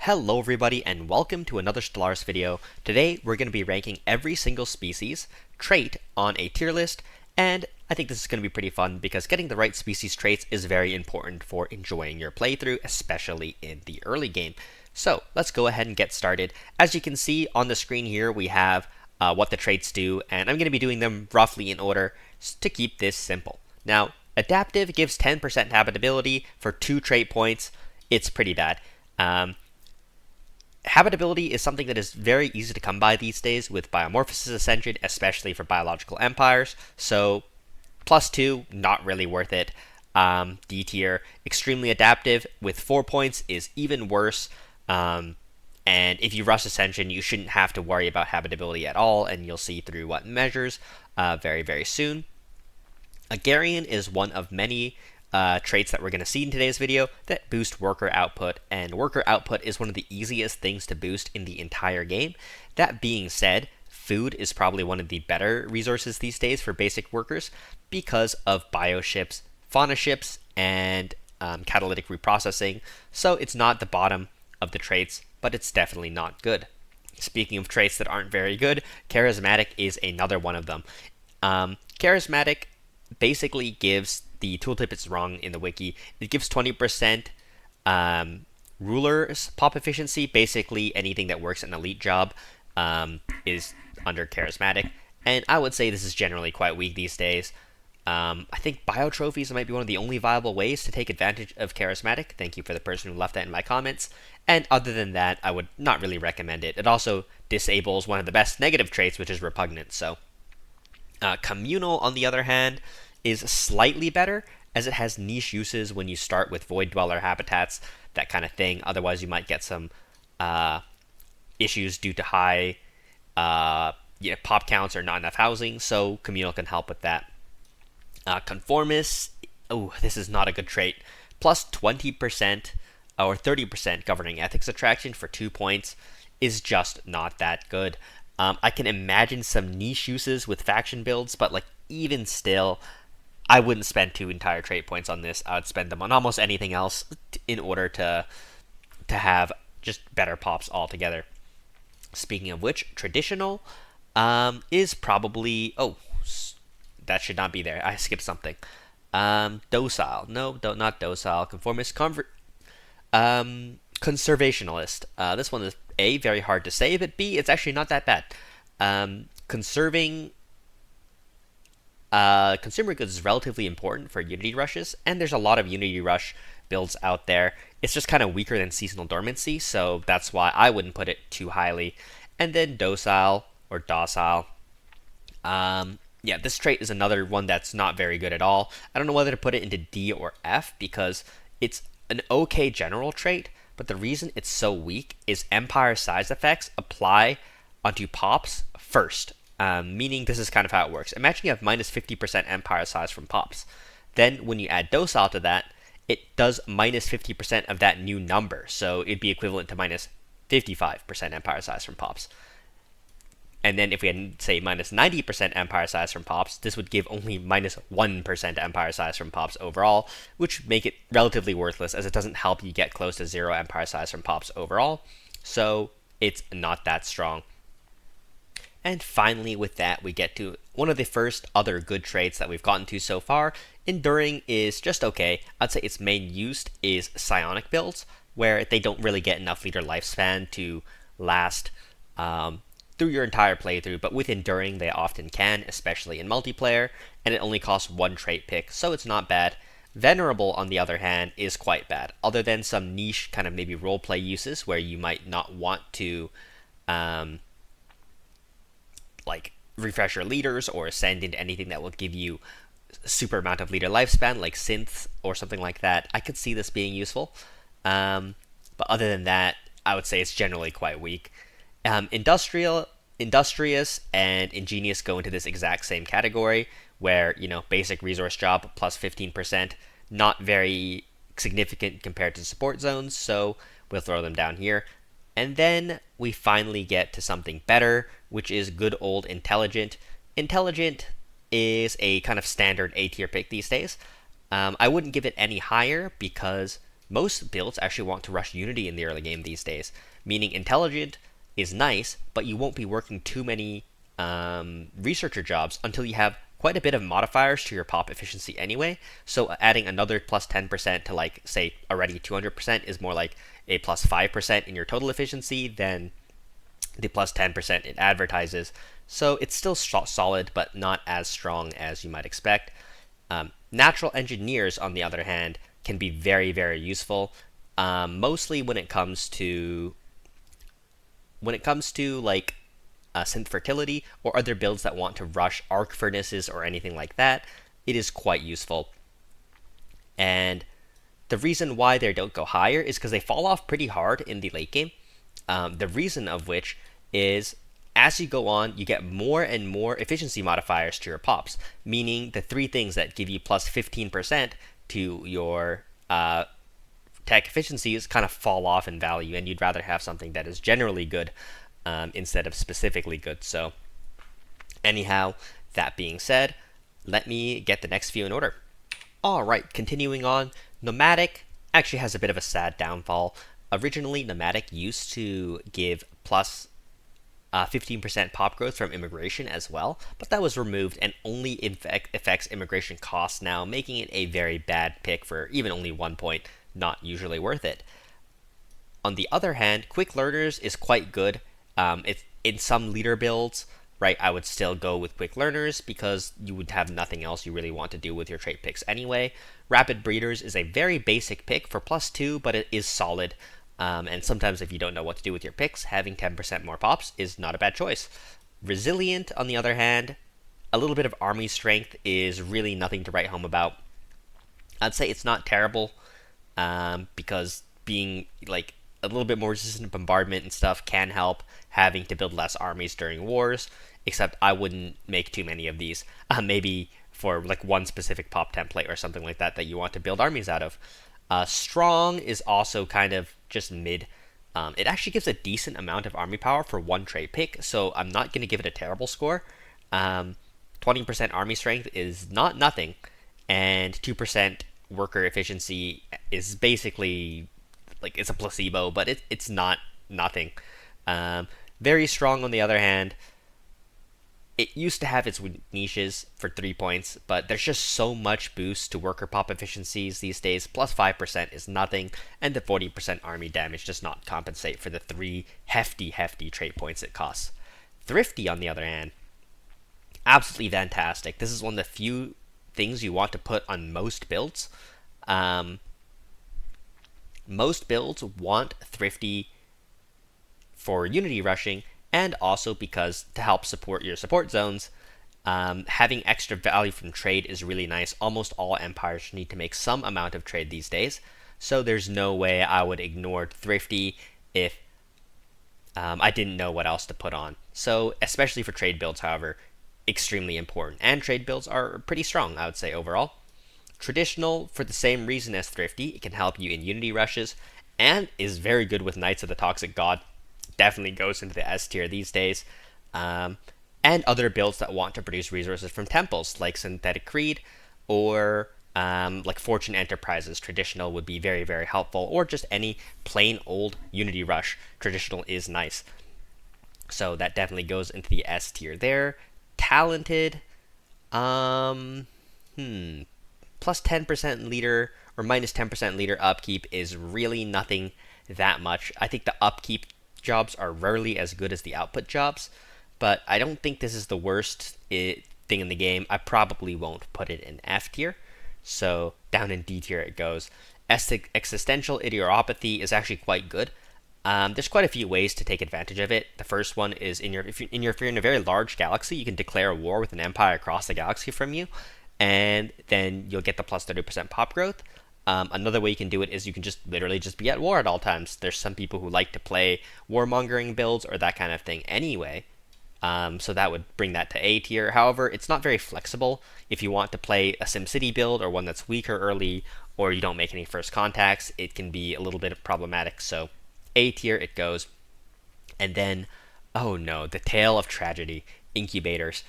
Hello everybody and welcome to another Stellaris video. Today we're going to be ranking every single species trait on a tier list, and I think this is going to be pretty fun because getting the right species traits is very important for enjoying your playthrough, especially in the early game. So let's go ahead and get started. As you can see on the screen here, we have what the traits do, and I'm going to be doing them roughly in order to keep this simple. Now, adaptive gives 10% habitability for 2 trait points. It's pretty bad. Habitability is something that is very easy to come by these days with Biomorphosis Ascension, especially for biological empires. So, +2, not really worth it. D tier, extremely adaptive with 4 points is even worse. And if you rush Ascension, you shouldn't have to worry about habitability at all, and you'll see through what measures very, very soon. Agrarian is one of many traits that we're going to see in today's video that boost worker output, and worker output is one of the easiest things to boost in the entire game. That being said, food is probably one of the better resources these days for basic workers because of bioships, fauna ships, and catalytic reprocessing, so it's not the bottom of the traits, but it's definitely not good. Speaking of traits that aren't very good, charismatic is another one of them. Charismatic basically gives, the tooltip is wrong in the wiki, it gives 20% rulers pop efficiency. Basically anything that works an elite job is under charismatic, and I would say this is generally quite weak these days. I think biotrophies might be one of the only viable ways to take advantage of charismatic. Thank you for the person who left that in my comments. And other than that, I would not really recommend it. It also disables one of the best negative traits, which is repugnance. So communal, on the other hand, is slightly better, as it has niche uses when you start with void dweller habitats, that kind of thing. Otherwise, you might get some issues due to high pop counts or not enough housing, so communal can help with that. Conformist, oh, this is not a good trait. Plus 20% or 30% governing ethics attraction for 2 points is just not that good. I can imagine some niche uses with faction builds, but like even still, I wouldn't spend 2 entire trait points on this. I would spend them on almost anything else in order to have just better pops altogether. Speaking of which, traditional is probably, oh, that should not be there. I skipped something. Docile, no, not docile. Conformist, conservationalist. This one is A, very hard to say, but B, it's actually not that bad. Conserving consumer goods is relatively important for Unity rushes, and there's a lot of Unity rush builds out there. It's just kind of weaker than Seasonal Dormancy, so that's why I wouldn't put it too highly. And then docile, or docile. Yeah, this trait is another one that's not very good at all. I don't know whether to put it into D or F because it's an okay general trait, but the reason it's so weak is empire size effects apply onto pops first. Meaning this is kind of how it works. Imagine you have minus 50% empire size from pops. Then when you add docile to that, it does minus 50% of that new number. So it'd be equivalent to minus 55% empire size from pops. And then if we had, say, minus 90% empire size from pops, this would give only minus 1% empire size from pops overall, which would make it relatively worthless as it doesn't help you get close to 0 empire size from pops overall. So it's not that strong. And finally, with that, we get to one of the first other good traits that we've gotten to so far. Enduring is just okay. I'd say its main use is Psionic builds, where they don't really get enough leader lifespan to last through your entire playthrough, but with Enduring, they often can, especially in multiplayer, and it only costs 1 trait pick, so it's not bad. Venerable, on the other hand, is quite bad, other than some niche kind of maybe roleplay uses where you might not want to like refresh your leaders or ascend into anything that will give you a super amount of leader lifespan, like synths or something like that. I could see this being useful, but other than that, I would say it's generally quite weak. Industrious, and Ingenious go into this exact same category, where, basic resource job plus 15%, not very significant compared to support zones, so we'll throw them down here. And then we finally get to something better, which is good old Intelligent. Intelligent is a kind of standard A tier pick these days. I wouldn't give it any higher because most builds actually want to rush Unity in the early game these days, meaning intelligent is nice, but you won't be working too many researcher jobs until you have quite a bit of modifiers to your pop efficiency anyway. So adding another plus 10% to, like, say already 200% is more like a plus 5% in your total efficiency than the plus 10% it advertises. So it's still solid, but not as strong as you might expect. Natural engineers, on the other hand, can be very, very useful, mostly when it comes to like synth fertility or other builds that want to rush arc furnaces or anything like that. It is quite useful. And the reason why they don't go higher is because they fall off pretty hard in the late game. The reason of which is, as you go on, you get more and more efficiency modifiers to your pops, meaning the three things that give you plus 15% to your tech efficiencies kind of fall off in value, and you'd rather have something that is generally good instead of specifically good. So anyhow, that being said, let me get the next few in order. Alright, continuing on, Nomadic actually has a bit of a sad downfall. Originally, Nomadic used to give plus 15% pop growth from immigration as well, but that was removed and only affects immigration costs now, making it a very bad pick for even only 1 point, not usually worth it. On the other hand, Quick Learners is quite good. It's in some leader builds, right? I would still go with Quick Learners because you would have nothing else you really want to do with your trait picks anyway. Rapid Breeders is a very basic pick for plus 2, but it is solid. And sometimes if you don't know what to do with your picks, having 10% more pops is not a bad choice. Resilient, on the other hand, a little bit of army strength is really nothing to write home about. I'd say it's not terrible, because being like a little bit more resistant to bombardment and stuff can help having to build less armies during wars, except I wouldn't make too many of these. Maybe for like one specific pop template or something like that you want to build armies out of. Strong is also kind of just mid. It actually gives a decent amount of army power for one trait pick, so I'm not going to give it a terrible score. 20% army strength is not nothing, and 2% worker efficiency is basically like it's a placebo, but it's not nothing. Very strong, on the other hand. It used to have its niches for 3 points, but there's just so much boost to worker pop efficiencies these days. Plus 5% is nothing, and the 40% army damage does not compensate for the 3 hefty trait points it costs. Thrifty, on the other hand, absolutely fantastic. This is one of the few things you want to put on most builds. Most builds want Thrifty for Unity rushing, and also because to help support your support zones, having extra value from trade is really nice. Almost all empires need to make some amount of trade these days, so there's no way I would ignore Thrifty if I didn't know what else to put on. So especially for trade builds, however, extremely important, and trade builds are pretty strong, I would say, overall. Traditional, for the same reason as Thrifty, it can help you in Unity rushes, and is very good with Knights of the Toxic God. Definitely goes into the S tier these days. And other builds that want to produce resources from temples, like Synthetic Creed, or like Fortune Enterprises. Traditional would be very, very helpful, or just any plain old Unity rush. Traditional is nice. So that definitely goes into the S tier there. Talented, plus 10% leader or minus 10% leader upkeep is really nothing that much. I think the upkeep jobs are rarely as good as the output jobs, but I don't think this is the worst thing in the game. I probably won't put it in F tier, so down in D tier it goes. Existential Idiopathy is actually quite good. There's quite a few ways to take advantage of it. The first one is if you're in a very large galaxy, you can declare a war with an empire across the galaxy from you, and then you'll get the plus 30% pop growth. Another way you can do it is you can just literally just be at war at all times. There's some people who like to play warmongering builds or that kind of thing anyway, so that would bring that to A tier. However, it's not very flexible. If you want to play a SimCity build or one that's weaker early, or you don't make any first contacts, it can be a little bit problematic. So A tier it goes. And then, oh no, the Tale of Tragedy, Incubators.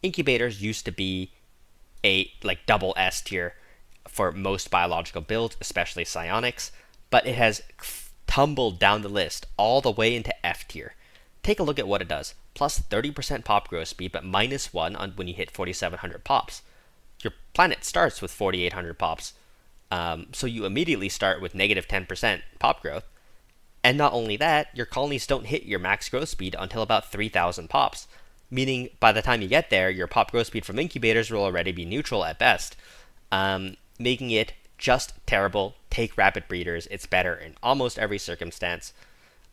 Incubators used to be a like double S tier for most biological builds, especially psionics. but it has tumbled down the list all the way into F tier. Take a look at what it does. Plus 30% pop growth speed, but -1 on when you hit 4,700 pops. Your planet starts with 4,800 pops, so you immediately start with -10% pop growth. And not only that, your colonies don't hit your max growth speed until about 3,000 pops, meaning by the time you get there, your pop growth speed from incubators will already be neutral at best, making it just terrible. Take rapid breeders. It's better in almost every circumstance.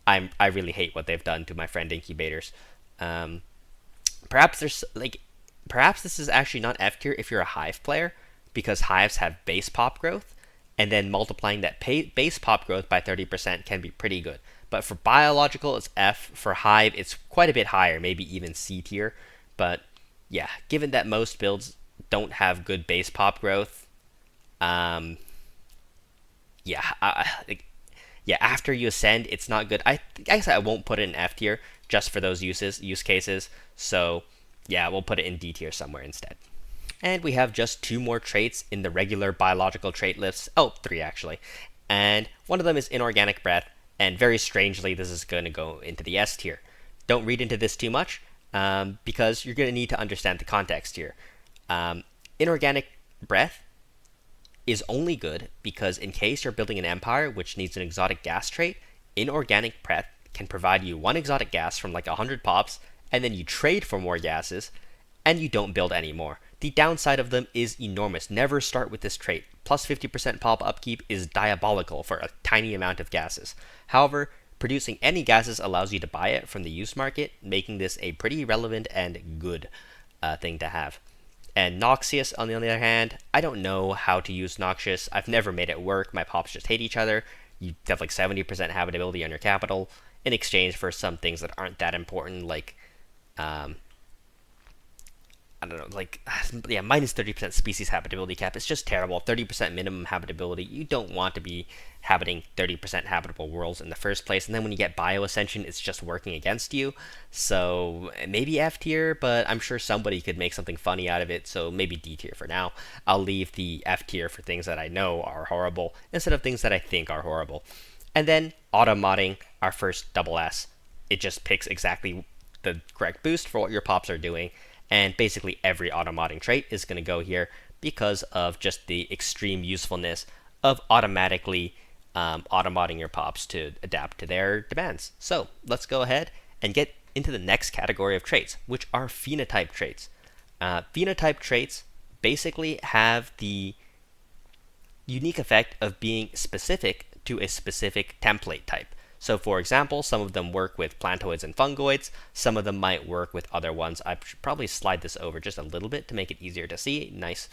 I really hate what they've done to my friend incubators. Perhaps this is actually not F tier if you're a hive player, because hives have base pop growth, and then multiplying that base pop growth by 30% can be pretty good. But for biological, it's F. For hive, it's quite a bit higher, maybe even C tier. But yeah, given that most builds don't have good base pop growth, after you ascend, it's not good. I guess I won't put it in F tier just for those use cases. So yeah, we'll put it in D tier somewhere instead. And we have just 2 more traits in the regular biological trait lists. Oh, 3 actually. And one of them is inorganic breath. And very strangely, this is going to go into the S tier. Don't read into this too much, because you're going to need to understand the context here. Inorganic breath is only good because in case you're building an empire which needs an exotic gas trait, inorganic breath can provide you 1 exotic gas from like 100 pops, and then you trade for more gases, and you don't build any more. The downside of them is enormous. Never start with this trait. Plus 50% pop upkeep is diabolical for a tiny amount of gases. However, producing any gases allows you to buy it from the use market, making this a pretty relevant and good thing to have. And Noxious, on the other hand, I don't know how to use Noxious. I've never made it work. My pops just hate each other. You have like 70% habitability on your capital in exchange for some things that aren't that important, like I don't know, minus 30% species habitability cap. It's just terrible. 30% minimum habitability. You don't want to be habiting 30% habitable worlds in the first place. And then when you get Bio Ascension, it's just working against you. So maybe F tier, but I'm sure somebody could make something funny out of it. So maybe D tier for now. I'll leave the F tier for things that I know are horrible instead of things that I think are horrible. And then Automodding, our first double S. It just picks exactly the correct boost for what your pops are doing. And basically every automodding trait is going to go here because of just the extreme usefulness of automatically automodding your pops to adapt to their demands. So let's go ahead and get into the next category of traits, which are phenotype traits. Phenotype traits basically have the unique effect of being specific to a specific template type. So for example, some of them work with plantoids and fungoids. Some of them might work with other ones. I should probably slide this over just a little bit to make it easier to see. Nice.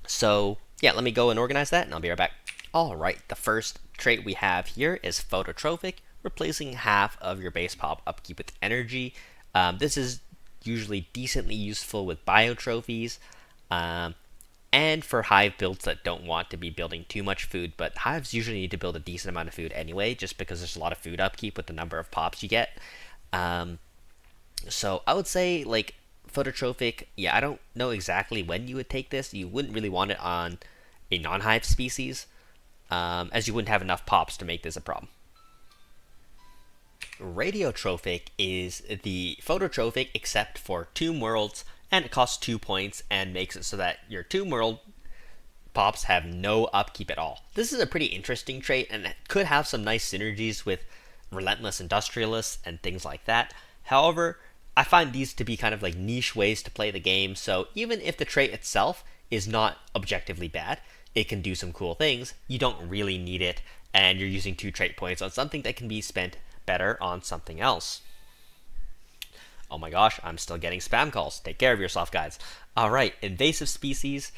So yeah, let me go and organize that and I'll be right back. All right, the first trait we have here is phototrophic, replacing half of your base pop upkeep with energy. This is usually decently useful with biotrophies. And for hive builds that don't want to be building too much food, but hives usually need to build a decent amount of food anyway, just because there's a lot of food upkeep with the number of pops you get. So I would say, like, phototrophic, yeah, I don't know exactly when you would take this. You wouldn't really want it on a non-hive species, as you wouldn't have enough pops to make this a problem. Radiotrophic is the phototrophic except for Tomb Worlds, and it costs 2 points and makes it so that your Tomb World pops have no upkeep at all. This is a pretty interesting trait and it could have some nice synergies with Relentless Industrialists and things like that. However, I find these to be kind of like niche ways to play the game, so even if the trait itself is not objectively bad, it can do some cool things. You don't really need it, and you're using 2 trait points on something that can be spent better on something else. Oh my gosh, I'm still getting spam calls. Take care of yourself, guys. All right, invasive species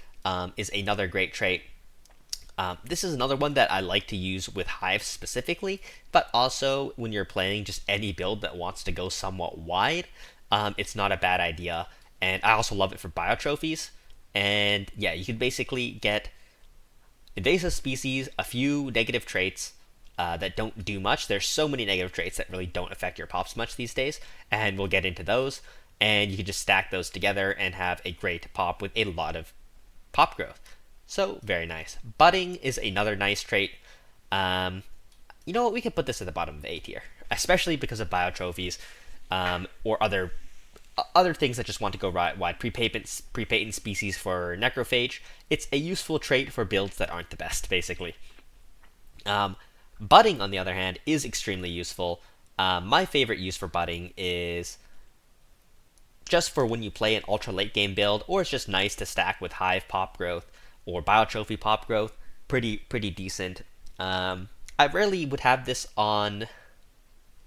is another great trait. This is another one that I like to use with hives specifically, but also when you're playing just any build that wants to go somewhat wide, it's not a bad idea. And I also love it for biotrophies. And yeah, you can basically get invasive species, a few negative traits, that don't do much. There's so many negative traits that really don't affect your pops much these days, and we'll get into those. And you can just stack those together and have a great pop with a lot of pop growth. So very nice. Budding is another nice trait. You know what? We can put this at the bottom of A tier, especially because of biotrophies, or other things that just want to go wide. Prepatent species for necrophage. It's a useful trait for builds that aren't the best, basically. Budding, on the other hand, is extremely useful. My favorite use for budding is just for when you play an ultra late game build, or it's just nice to stack with hive pop growth or biotrophy pop growth. Pretty decent. I rarely would have this on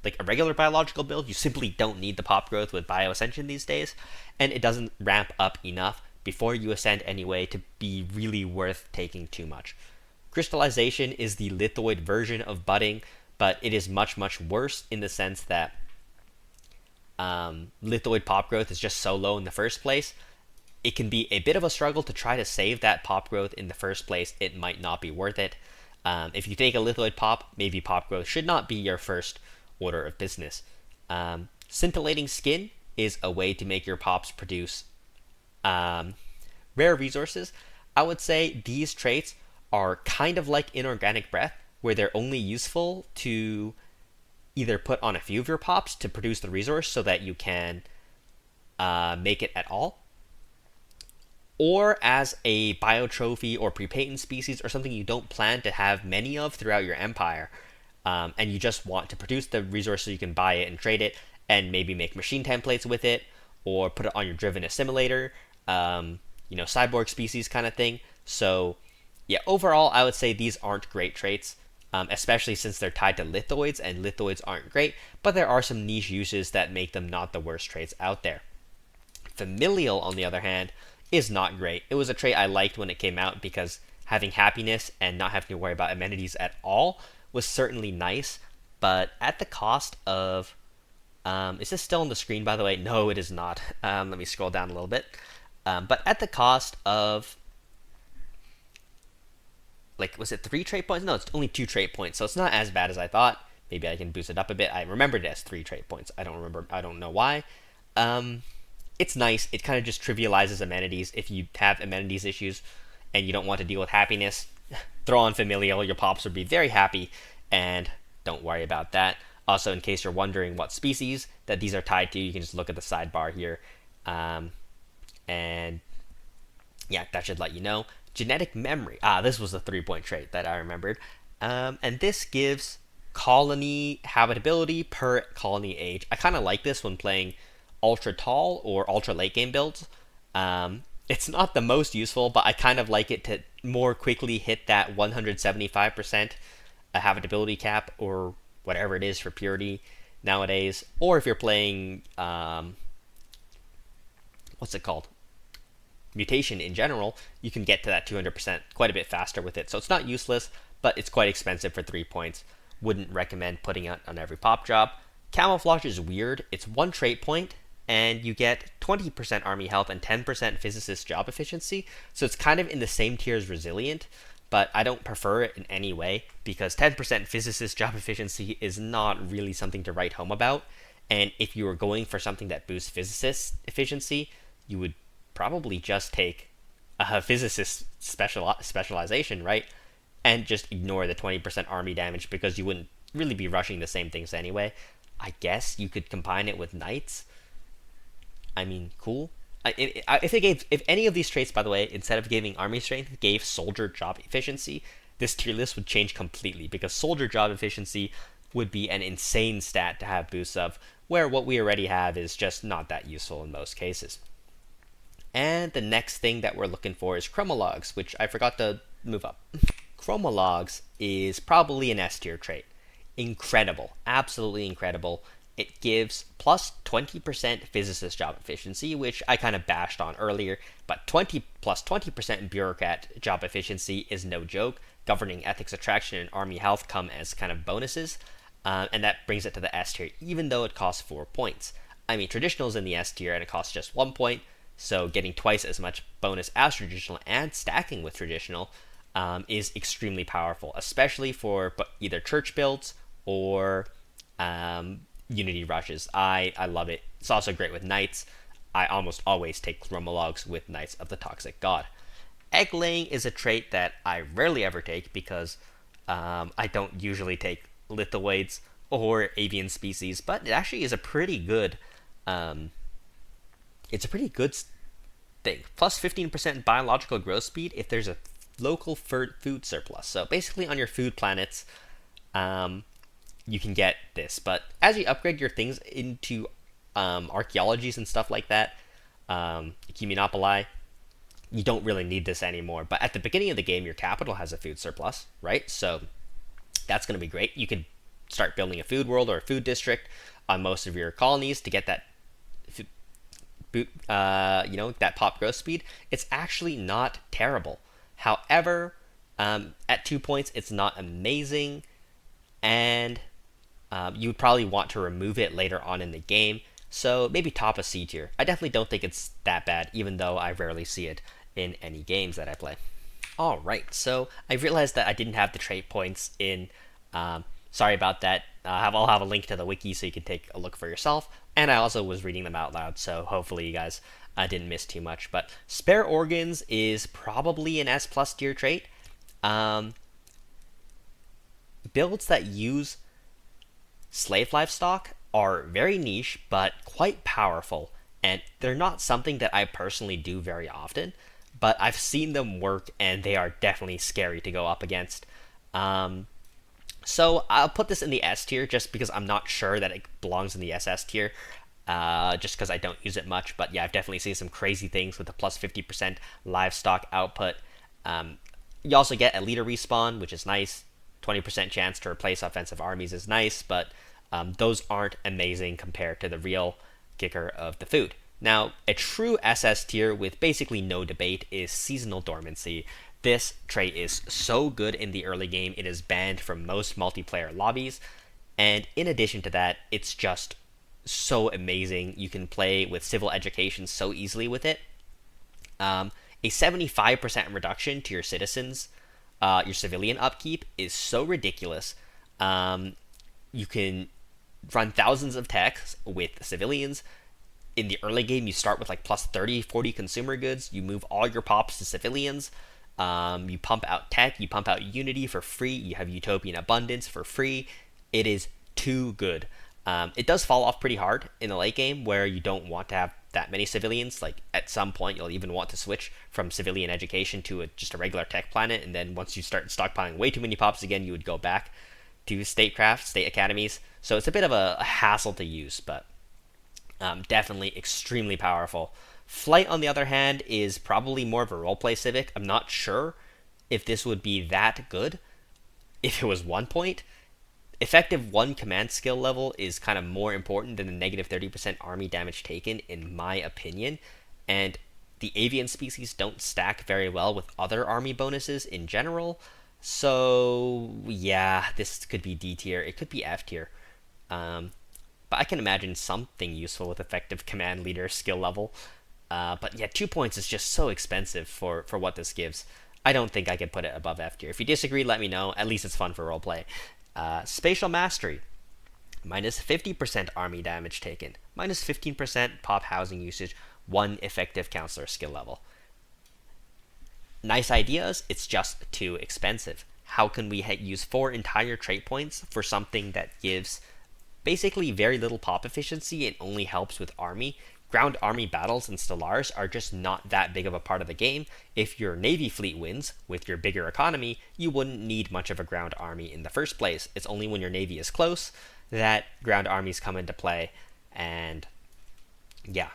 like a regular biological build. You simply don't need the pop growth with Bio Ascension these days, and it doesn't ramp up enough before you ascend anyway to be really worth taking too much. Crystallization is the lithoid version of budding, but it is much worse in the sense that lithoid pop growth is just so low in the first place. It can be a bit of a struggle to try to save that pop growth in the first place. It might not be worth it. If you take a lithoid pop, maybe pop growth should not be your first order of business. Scintillating skin is a way to make your pops produce rare resources. I would say these traits are kind of like inorganic breath, where they're only useful to either put on a few of your pops to produce the resource so that you can make it at all, or as a biotrophy or prepatent species or something you don't plan to have many of throughout your empire, and you just want to produce the resource so you can buy it and trade it and maybe make machine templates with it or put it on your driven assimilator, cyborg species kind of thing. So yeah, overall I would say these aren't great traits, especially since they're tied to lithoids, and lithoids aren't great, but there are some niche uses that make them not the worst traits out there. Familial, on the other hand, is not great. It was a trait I liked when it came out because having happiness and not having to worry about amenities at all was certainly nice, but at the cost of... is this still on the screen, by the way? No, it is not. Let me scroll down a little bit. But at the cost of... was it 3 trait points? No, it's only 2 trait points, so it's not as bad as I thought. Maybe I can boost it up a bit. I remembered it as 3 trait points. I don't know why. It's nice. It kind of just trivializes amenities. If you have amenities issues and you don't want to deal with happiness, throw on Familial. Your pops would be very happy, and don't worry about that. Also, in case you're wondering what species that these are tied to, you can just look at the sidebar here. And yeah, that should let you know. Genetic memory. This was the 3-point trait that I remembered. And this gives colony habitability per colony age. I kind of like this when playing ultra tall or ultra late game builds. It's not the most useful, but I kind of like it to more quickly hit that 175% habitability cap, or whatever it is for purity nowadays. Or if you're playing what's it called? Mutation in general, you can get to that 200% quite a bit faster with it. So it's not useless, but it's quite expensive for 3 points. Wouldn't recommend putting it on every pop job. Camouflage is weird. It's 1 trait point, and you get 20% army health and 10% physicist job efficiency. So it's kind of in the same tier as resilient, but I don't prefer it in any way because 10% physicist job efficiency is not really something to write home about. And if you were going for something that boosts physicist efficiency, you would probably just take a physicist specialization, right? And just ignore the 20% army damage because you wouldn't really be rushing the same things anyway. I guess you could combine it with knights. I mean, cool. If any of these traits, by the way, instead of giving army strength, gave soldier job efficiency, this tier list would change completely because soldier job efficiency would be an insane stat to have boosts of, where what we already have is just not that useful in most cases. And the next thing that we're looking for is chromologs, which I forgot to move up. Chromologs is probably an S tier trait. Incredible. Absolutely incredible. It gives plus 20% physicist job efficiency, which I kind of bashed on earlier, but plus 20% bureaucrat job efficiency is no joke. Governing ethics, attraction, and army health come as kind of bonuses, and that brings it to the S tier, even though it costs 4 points. I mean, traditional is in the S tier and it costs just 1 point, so getting twice as much bonus as traditional and stacking with traditional is extremely powerful, especially for either church builds or unity rushes. I love it. It's also great with knights. I almost always take chromologs with Knights of the Toxic God. Egg laying is a trait that I rarely ever take because I don't usually take lithoids or avian species, but it actually is a pretty good. Um, it's a pretty good thing. Plus 15% biological growth speed if there's a local food surplus. So basically, on your food planets, um, you can get this. But as you upgrade your things into archaeologies and stuff like that, Ecumenopoli, you don't really need this anymore. But at the beginning of the game, your capital has a food surplus, right? So that's going to be great. You could start building a food world or a food district on most of your colonies to get that that pop growth speed. It's actually not terrible. However, at 2 points, it's not amazing, and you would probably want to remove it later on in the game. So maybe top of C tier. I definitely don't think it's that bad, even though I rarely see it in any games that I play. All right, so I realized that I didn't have the trait points in. Sorry about that. I'll have a link to the wiki so you can take a look for yourself. And I also was reading them out loud, so hopefully you guys didn't miss too much. But spare organs is probably an S plus tier trait. Builds that use slave livestock are very niche, but quite powerful. And they're not something that I personally do very often, but I've seen them work, and they are definitely scary to go up against. So I'll put this in the S tier just because I'm not sure that it belongs in the SS tier, just because I don't use it much. But yeah, I've definitely seen some crazy things with the plus 50% livestock output. You also get a leader respawn, which is nice. 20% chance to replace offensive armies is nice, but those aren't amazing compared to the real kicker of the food. Now, a true SS tier with basically no debate is Seasonal Dormancy. This trait is so good in the early game, it is banned from most multiplayer lobbies. And in addition to that, it's just so amazing. You can play with civil education so easily with it. A 75% reduction to your citizens, your civilian upkeep is so ridiculous. You can run thousands of techs with civilians. In the early game, you start with like plus 30, 40 consumer goods. You move all your pops to civilians. You pump out tech, you pump out Unity for free, you have Utopian Abundance for free. It is too good. It does fall off pretty hard in the late game where you don't want to have that many civilians. Like at some point, you'll even want to switch from civilian education to just a regular tech planet, and then once you start stockpiling way too many pops again, you would go back to statecraft, state academies. So it's a bit of a hassle to use, but definitely extremely powerful. Flight, on the other hand, is probably more of a roleplay civic. I'm not sure if this would be that good if it was 1 point. Effective 1 command skill level is kind of more important than the negative 30% army damage taken, in my opinion. And the avian species don't stack very well with other army bonuses in general. So, yeah, this could be D tier. It could be F tier. But I can imagine something useful with effective command leader skill level. But yeah, 2 points is just so expensive for what this gives. I don't think I could put it above F tier. If you disagree, let me know. At least it's fun for roleplay. Spatial Mastery. Minus 50% army damage taken. Minus 15% pop housing usage. 1 effective counselor skill level. Nice ideas, it's just too expensive. How can we use 4 entire trait points for something that gives basically very little pop efficiency and only helps with army? Ground army battles in Stellaris are just not that big of a part of the game. If your navy fleet wins with your bigger economy, you wouldn't need much of a ground army in the first place. It's only when your navy is close that ground armies come into play. And yeah,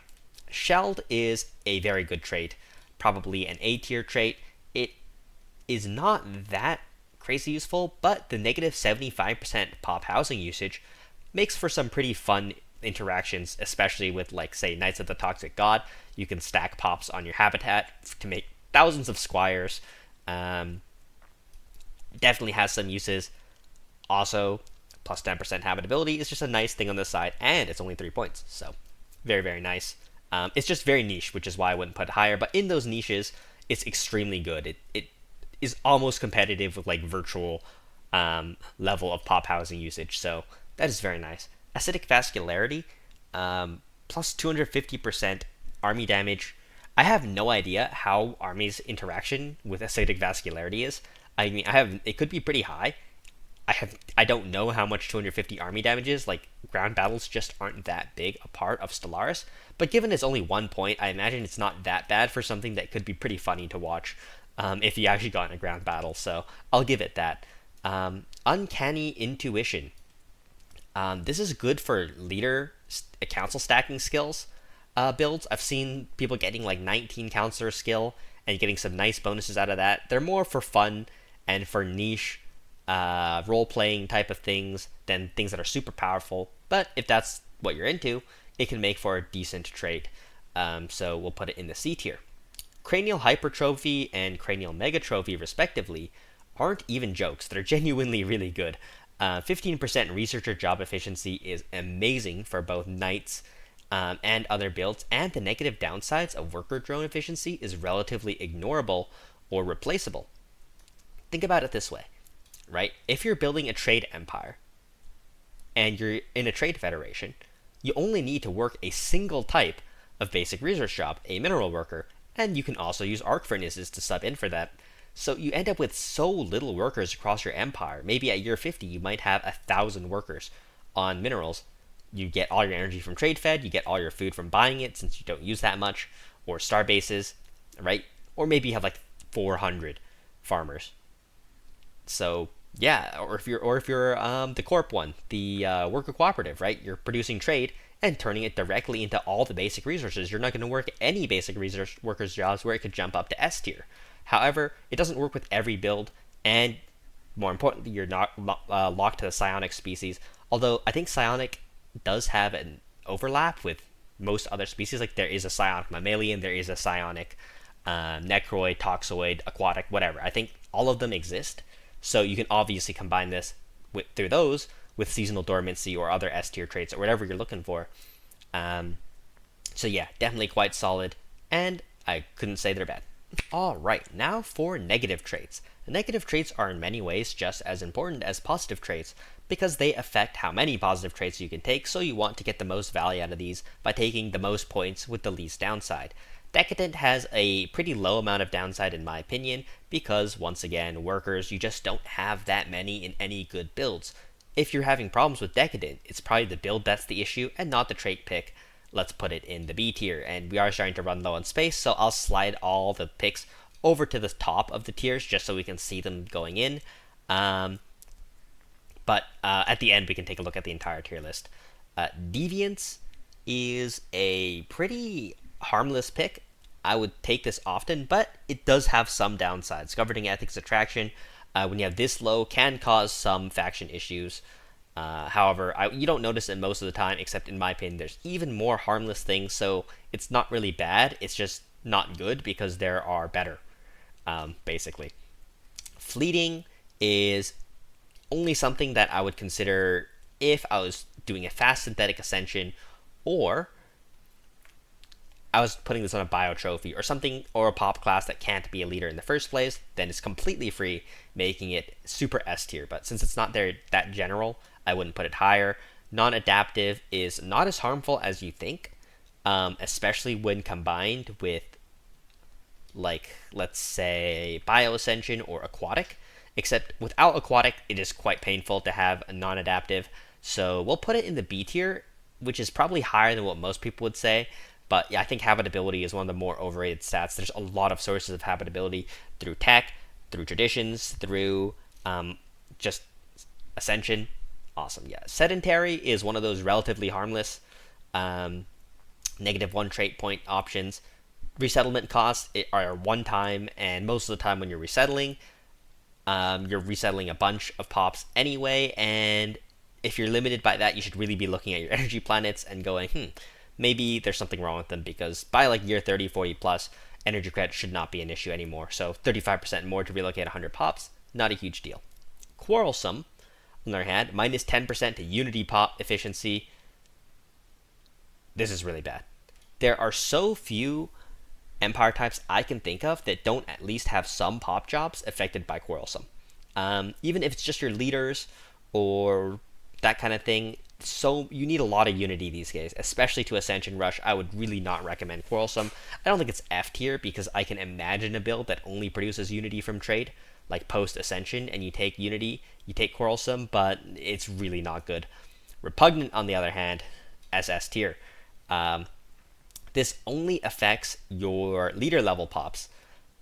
Shelled is a very good trait, probably an A tier trait. It is not that crazy useful, but the negative 75% pop housing usage makes for some pretty fun interactions, especially with, like, say, Knights of the Toxic God. You can stack pops on your habitat to make thousands of squires. Definitely has some uses. Also, plus 10% habitability is just a nice thing on the side, and it's only 3 points, so very, very nice. It's just very niche, which is why I wouldn't put it higher, but in those niches, it's extremely good. It is almost competitive with, like, virtual level of pop housing usage, so that is very nice. Acidic Vascularity, plus 250% army damage. I have no idea how army's interaction with acidic vascularity is. I mean, it could be pretty high. I don't know how much 250 army damage is. Like, ground battles just aren't that big a part of Stellaris. But given it's only 1 point, I imagine it's not that bad for something that could be pretty funny to watch if you actually got in a ground battle. So I'll give it that. Uncanny Intuition. This is good for leader council stacking skills builds. I've seen people getting like 19 counselor skill and getting some nice bonuses out of that. They're more for fun and for niche role-playing type of things than things that are super powerful. But if that's what you're into, it can make for a decent trait. So we'll put it in the C tier. Cranial Hypertrophy and Cranial Megatrophy, respectively, aren't even jokes. They're genuinely really good. 15% researcher job efficiency is amazing for both knights and other builds, and the negative downsides of worker drone efficiency is relatively ignorable or replaceable. Think about it this way, right? If you're building a trade empire and you're in a trade federation, you only need to work a single type of basic research job, a mineral worker, and you can also use arc furnaces to sub in for that. So you end up with so little workers across your empire. Maybe at year 50, you might have 1,000 workers on minerals. You get all your energy from trade fed, you get all your food from buying it since you don't use that much, or star bases, right? Or maybe you have like 400 farmers. So yeah, or if you're the corp one, the worker cooperative, right? You're producing trade and turning it directly into all the basic resources. You're not going to work any basic resource workers jobs where it could jump up to S tier. However, it doesn't work with every build, and more importantly, you're not locked to the psionic species. Although I think psionic does have an overlap with most other species. Like there is a psionic mammalian, there is a psionic necroid, toxoid, aquatic, whatever. I think all of them exist. So you can obviously combine this through those with seasonal dormancy or other S tier traits or whatever you're looking for. So yeah, definitely quite solid, and I couldn't say they're bad. Alright, now for negative traits. The negative traits are in many ways just as important as positive traits because they affect how many positive traits you can take, so you want to get the most value out of these by taking the most points with the least downside. Decadent has a pretty low amount of downside in my opinion because, once again, workers, you just don't have that many in any good builds. If you're having problems with Decadent, it's probably the build that's the issue and not the trait pick. Let's put it in the B tier, and we are starting to run low on space, so I'll slide all the picks over to the top of the tiers just so we can see them going in. But at the end, we can take a look at the entire tier list. Deviance is a pretty harmless pick. I would take this often, but it does have some downsides. Governing ethics attraction, when you have this low, can cause some faction issues. However, you don't notice it most of the time, except in my opinion, there's even more harmless things, so it's not really bad, it's just not good because there are better, basically. Fleeting is only something that I would consider if I was doing a fast synthetic ascension, or I was putting this on a bio trophy or something, or a pop class that can't be a leader in the first place, then it's completely free, making it super S tier. But since it's not there that general, I wouldn't put it higher. Non-adaptive is not as harmful as you think, especially when combined with, like, let's say, bio ascension or aquatic. Except without aquatic, it is quite painful to have a non-adaptive. So we'll put it in the B tier, which is probably higher than what most people would say. But yeah, I think habitability is one of the more overrated stats. There's a lot of sources of habitability through tech, through traditions, through just Ascension. Awesome, yeah. Sedentary is one of those relatively harmless -1 trait point options. Resettlement costs are one time, and most of the time when you're resettling a bunch of pops anyway, and if you're limited by that, you should really be looking at your energy planets and going, maybe there's something wrong with them, because by like year 30, 40 plus, energy credit should not be an issue anymore. So 35% more to relocate 100 pops, not a huge deal. Quarrelsome, on the other hand, minus 10% to unity pop efficiency. This is really bad. There are so few empire types I can think of that don't at least have some pop jobs affected by Quarrelsome. Even if it's just your leaders or that kind of thing, so you need a lot of unity these days, especially to Ascension Rush. I would really not recommend Quarrelsome. I don't think it's F tier because I can imagine a build that only produces unity from trade, like post Ascension, and you take unity, you take Quarrelsome, but it's really not good. Repugnant, on the other hand, SS tier. This only affects your leader level pops.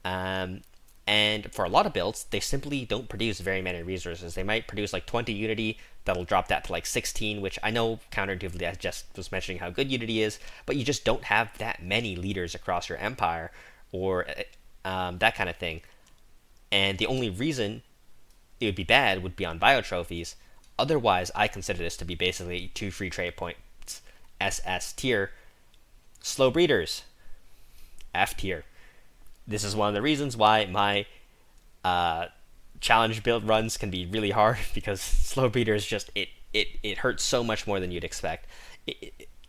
And for a lot of builds, they simply don't produce very many resources. They might produce like 20 Unity, that'll drop that to like 16, which I know counterintuitively I just was mentioning how good Unity is, but you just don't have that many leaders across your empire or that kind of thing. And the only reason it would be bad would be on bio trophies. Otherwise, I consider this to be basically 2 free trade points, SS tier. Slow breeders, F tier. This is one of the reasons why my challenge build runs can be really hard because slow breeders just it hurts so much more than you'd expect.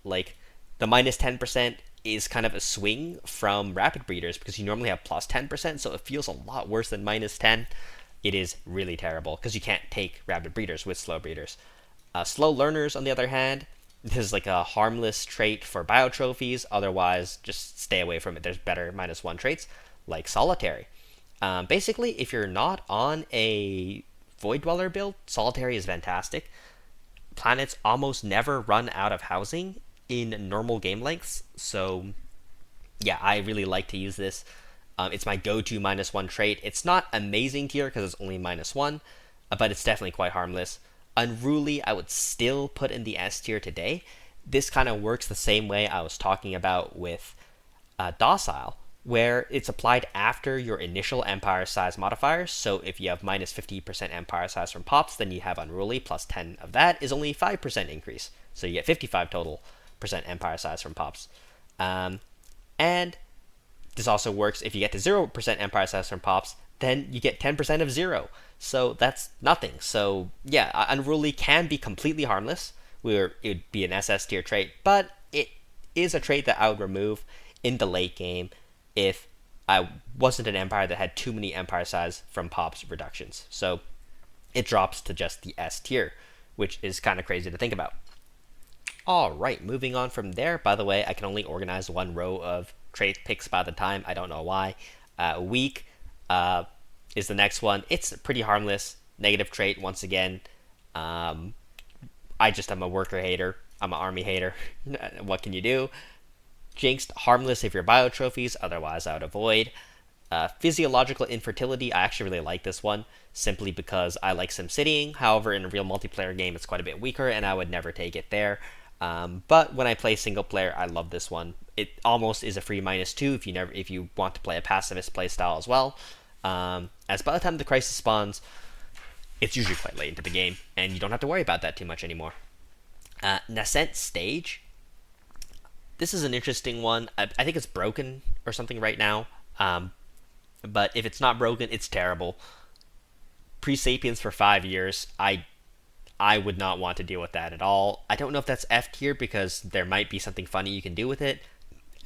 Like the minus 10% is kind of a swing from rapid breeders because you normally have plus 10%, so it feels a lot worse than minus 10. It is really terrible because you can't take rapid breeders with slow breeders. Slow learners, on the other hand, this is like a harmless trait for bio trophies. Otherwise, just stay away from it. There's better minus 1 traits like solitary. Basically, if you're not on a Void Dweller build, solitary is fantastic. Planets almost never run out of housing in normal game lengths, so yeah, I really like to use this. It's my go-to minus 1 trait. It's not amazing tier because it's only minus 1, but it's definitely quite harmless. Unruly, I would still put in the S tier today. This kind of works the same way I was talking about with Docile, where it's applied after your initial empire size modifiers. So if you have minus 50% empire size from pops, then you have unruly plus 10 of that is only 5% increase. So you get 55 total percent empire size from pops. And this also works if you get to 0% empire size from pops, then you get 10% of 0. So that's nothing. So yeah, unruly can be completely harmless, where it would be an SS tier trait, but it is a trait that I would remove in the late game if I wasn't an empire that had too many empire size from pops reductions. So it drops to just the S tier, which is kind of crazy to think about. Alright, moving on from there. By the way, I can only organize one row of trait picks by the time. I don't know why. Weak is the next one. It's pretty harmless. Negative trait, once again. I just am a worker hater. I'm an army hater. What can you do? Jinxed, harmless if you're bio trophies, otherwise I would avoid. Physiological infertility, I actually really like this one, simply because I like SimCitying. However, in a real multiplayer game, it's quite a bit weaker, and I would never take it there. But when I play single player, I love this one. It almost is a free -2 if you want to play a pacifist playstyle as well. As by the time the crisis spawns, it's usually quite late into the game, and you don't have to worry about that too much anymore. Nascent Stage. This is an interesting one. I think it's broken or something right now. But if it's not broken, it's terrible. Pre-Sapiens for 5 years. I would not want to deal with that at all. I don't know if that's F tier because there might be something funny you can do with it.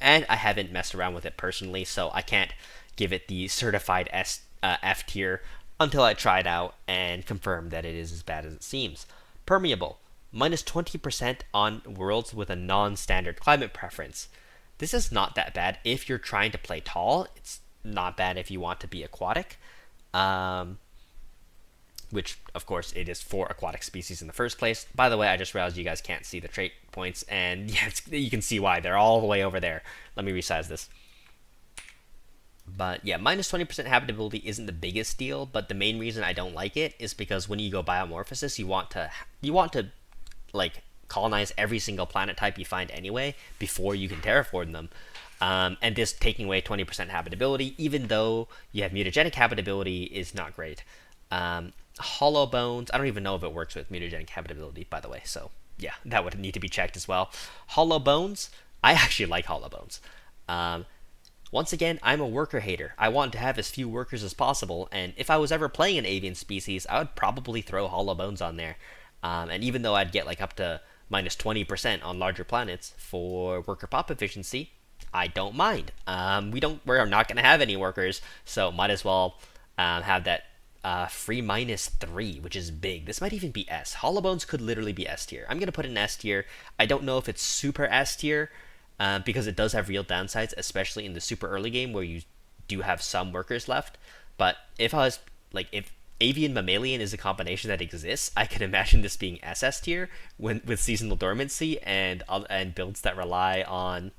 And I haven't messed around with it personally, so I can't give it the certified F tier until I try it out and confirm that it is as bad as it seems. Permeable. -20% on worlds with a non-standard climate preference. This is not that bad if you're trying to play tall. It's not bad if you want to be aquatic. Which, of course, it is for aquatic species in the first place. By the way, I just realized you guys can't see the trait points, and yeah, you can see why. They're all the way over there. Let me resize this. But yeah, -20% habitability isn't the biggest deal, but the main reason I don't like it is because when you go biomorphosis, you want to like colonize every single planet type you find anyway before you can terraform them. And this taking away 20% habitability, even though you have mutagenic habitability, is not great. Hollow bones, I don't even know if it works with mutagenic habitability, by the way, so yeah, that would need to be checked as well. Hollow bones, I actually like hollow bones. Once again, I'm a worker hater. I want to have as few workers as possible, and if I was ever playing an avian species, I would probably throw hollow bones on there. And even though I'd get like up to -20% on larger planets for worker pop efficiency, I don't mind. We're not going to have any workers, so might as well have that free -3, which is big. This might even be S. Hollow Bones could literally be S tier. I'm going to put it in S tier. I don't know if it's super S tier because it does have real downsides, especially in the super early game where you do have some workers left. But if I was like, if avian mammalian is a combination that exists, I could imagine this being SS tier with seasonal dormancy and builds that rely on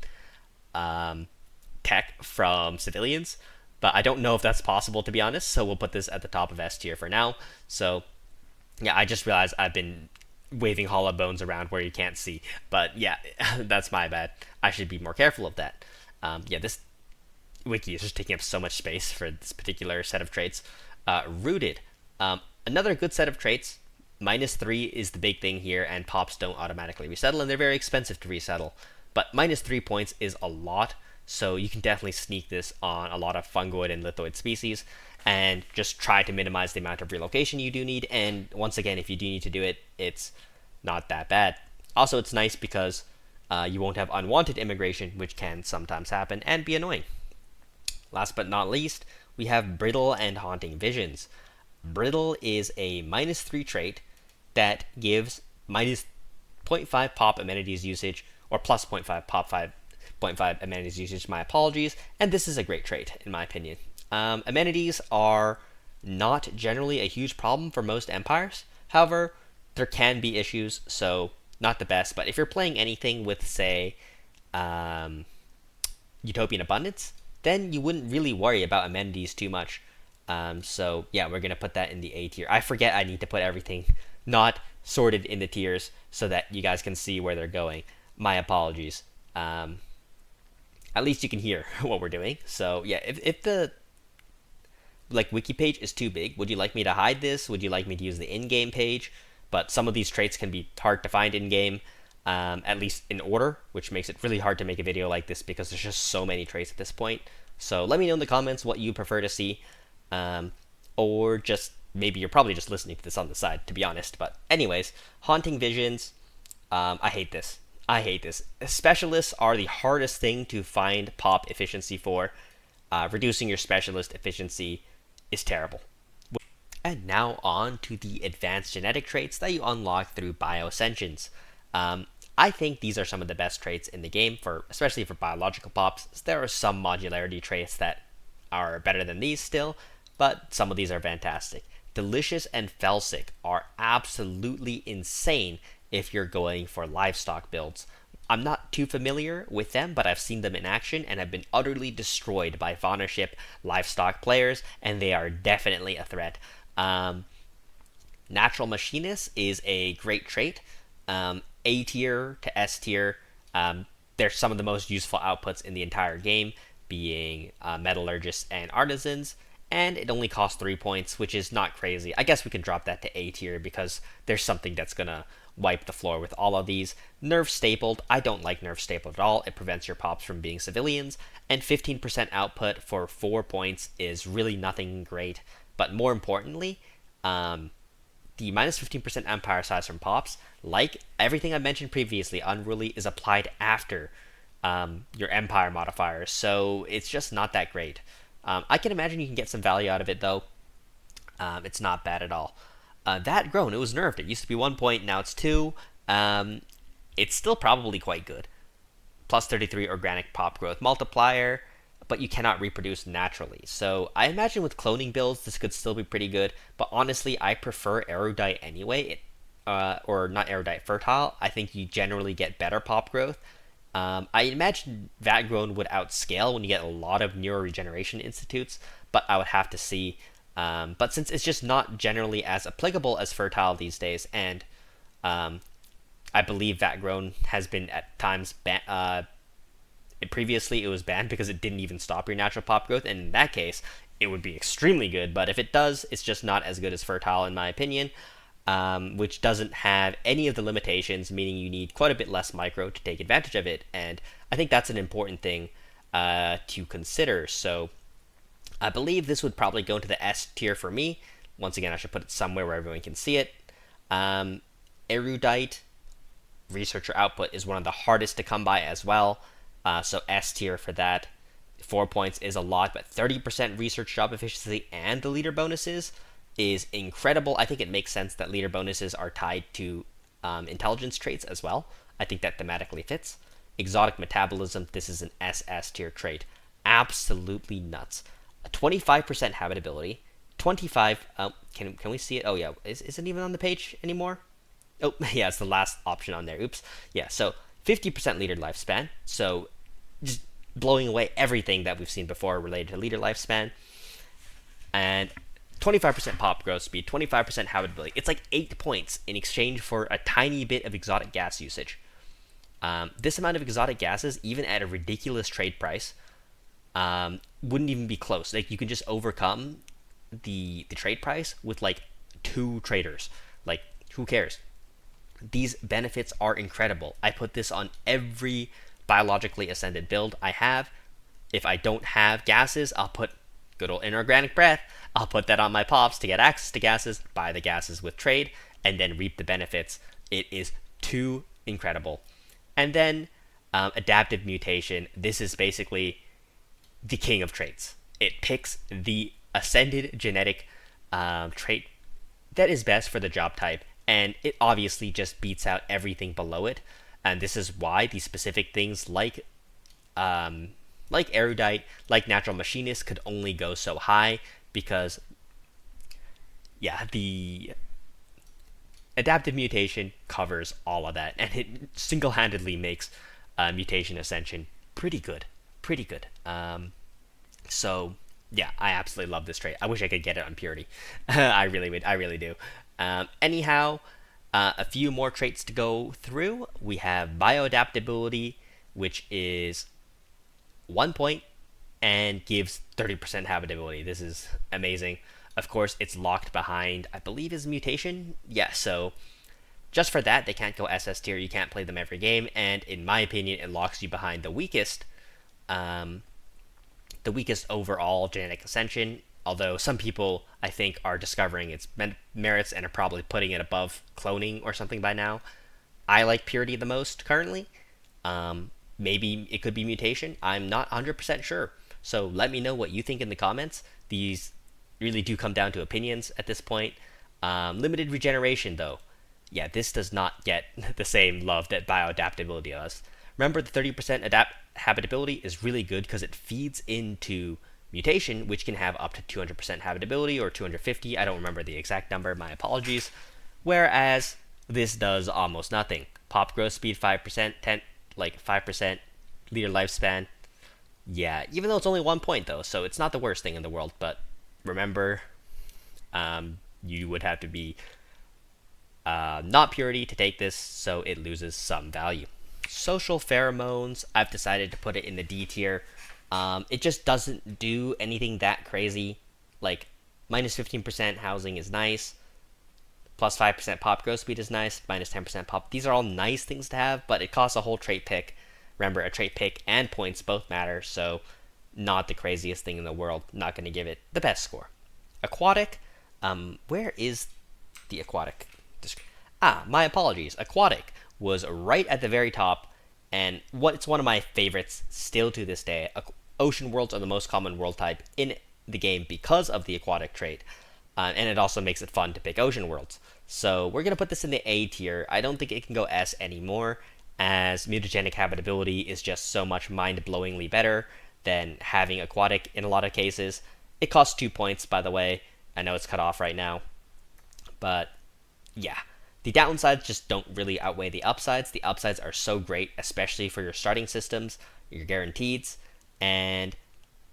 tech from civilians. But I don't know if that's possible, to be honest, so we'll put this at the top of S tier for now. So yeah, I just realized I've been waving hollow bones around where you can't see, but yeah, that's my bad. I should be more careful of that. Yeah, this wiki is just taking up so much space for this particular set of traits. Rooted, another good set of traits. -3 is the big thing here, and pops don't automatically resettle, and they're very expensive to resettle. But -3 points is a lot, so you can definitely sneak this on a lot of fungoid and lithoid species, and just try to minimize the amount of relocation you do need. And once again, if you do need to do it, it's not that bad. Also, it's nice because you won't have unwanted immigration, which can sometimes happen and be annoying. Last but not least, we have Brittle and Haunting Visions. Brittle is a -3 trait that gives -0.5 pop amenities usage, or plus 0.5 pop 5.5 amenities usage, my apologies, and this is a great trait, in my opinion. Amenities are not generally a huge problem for most empires. However, there can be issues, so not the best. But if you're playing anything with, say, Utopian Abundance, then you wouldn't really worry about amenities too much. So yeah, we're going to put that in the A tier. I forget I need to put everything not sorted in the tiers so that you guys can see where they're going. My apologies. At least you can hear what we're doing. So yeah, if the wiki page is too big, would you like me to hide this? Would you like me to use the in-game page? But some of these traits can be hard to find in-game, at least in order, which makes it really hard to make a video like this because there's just so many traits at this point. So let me know in the comments what you prefer to see, or just maybe you're probably just listening to this on the side, to be honest. But anyways, Haunting Visions, I hate this. I hate this. Specialists are the hardest thing to find pop efficiency for. Reducing your specialist efficiency is terrible. And now on to the advanced genetic traits that you unlock through bio-ascensions. I think these are some of the best traits in the game, especially for biological pops. There are some modularity traits that are better than these still, but some of these are fantastic. Delicious and Felsic are absolutely insane if you're going for livestock builds. I'm not too familiar with them, but I've seen them in action and have been utterly destroyed by Faunaship livestock players, and they are definitely a threat. Natural Machinist is a great trait. A tier to S tier. They're some of the most useful outputs in the entire game, being metallurgists and artisans, and it only costs 3 points, which is not crazy. I guess we can drop that to A tier because there's something that's gonna wipe the floor with all of these. Nerve Stapled, I don't like Nerve Stapled at all. It prevents your pops from being civilians, and 15% output for 4 points is really nothing great. But more importantly, the minus 15% empire size from pops, like everything I mentioned previously, Unruly is applied after your empire modifiers, so it's just not that great. I can imagine you can get some value out of it, though. It's not bad at all. That grown, it was nerfed. It used to be 1 point, now it's 2. It's still probably quite good. Plus 33 organic pop growth multiplier, but you cannot reproduce naturally. So I imagine with cloning builds, this could still be pretty good, but honestly, I prefer Erudite anyway, or not Erudite, Fertile. I think you generally get better pop growth. I imagine Vat Grown would outscale when you get a lot of neuroregeneration institutes, but I would have to see. But since it's just not generally as applicable as Fertile these days, and I believe Vat Grown has been at times previously it was banned because it didn't even stop your natural pop growth, and in that case, it would be extremely good, but if it does, it's just not as good as Fertile in my opinion, which doesn't have any of the limitations, meaning you need quite a bit less micro to take advantage of it, and I think that's an important thing to consider. So I believe this would probably go into the S tier for me. Once again, I should put it somewhere where everyone can see it. Erudite researcher output is one of the hardest to come by as well. So S tier for that. 4 points is a lot, but 30% research job efficiency and the leader bonuses, is incredible. I think it makes sense that leader bonuses are tied to intelligence traits as well. I think that thematically fits. Exotic metabolism, this is an SS tier trait. Absolutely nuts. 25% habitability. 25, can we see it? Oh yeah, is it even on the page anymore? Oh, yeah, it's the last option on there. Oops. Yeah, so 50% leader lifespan. So just blowing away everything that we've seen before related to leader lifespan. And 25% pop growth speed, 25% habitability. It's like 8 points in exchange for a tiny bit of exotic gas usage. This amount of exotic gases, even at a ridiculous trade price, wouldn't even be close. Like, you can just overcome the trade price with like 2 traders. Like, who cares? These benefits are incredible. I put this on every biologically ascended build I have. If I don't have gases, I'll put good old inorganic breath. I'll put that on my pops to get access to gases, buy the gases with trade, and then reap the benefits. It is too incredible. And then adaptive mutation. This is basically the king of traits. It picks the ascended genetic trait that is best for the job type, and it obviously just beats out everything below it. And this is why these specific things like erudite, like natural machinist could only go so high, because yeah, the adaptive mutation covers all of that, and it single-handedly makes mutation ascension pretty good. So yeah, I absolutely love this trait. I wish I could get it on purity. I really do. Anyhow, a few more traits to go through. We have bioadaptability, which is 1 point and gives 30% habitability. This is amazing. Of course, it's locked behind, I believe, is mutation. Yeah, so just for that, they can't go SS tier. You can't play them every game, and in my opinion, it locks you behind the weakest overall genetic ascension. Although some people, I think, are discovering its merits and are probably putting it above cloning or something by now. I like purity the most currently. Maybe it could be mutation. I'm not 100% sure. So let me know what you think in the comments. These really do come down to opinions at this point. Limited regeneration, though. Yeah, this does not get the same love that bioadaptability does. Remember, the 30% habitability is really good because it feeds into mutation, which can have up to 200% habitability or 250. I don't remember the exact number. My apologies. Whereas this does almost nothing. Pop growth speed 5%, 5% leader lifespan. Yeah, even though it's only 1 point though, so it's not the worst thing in the world. But remember, you would have to be not purity to take this, so it loses some value. Social pheromones, I've decided to put it in the D tier. It just doesn't do anything that crazy. Like, minus 15% housing is nice. Plus 5% pop growth speed is nice. Minus 10% pop. These are all nice things to have, but it costs a whole trait pick. Remember, a trait pick and points both matter, so not the craziest thing in the world. Not going to give it the best score. Aquatic. Where is the aquatic? My apologies. Aquatic was right at the very top, and it's one of my favorites still to this day. Ocean worlds are the most common world type in the game because of the aquatic trait, and it also makes it fun to pick ocean worlds. So we're going to put this in the A tier. I don't think it can go S anymore, as mutagenic habitability is just so much mind-blowingly better than having aquatic in a lot of cases. It costs 2 points, by the way. I know it's cut off right now, but yeah. The downsides just don't really outweigh the upsides. The upsides are so great, especially for your starting systems, your guaranteeds, and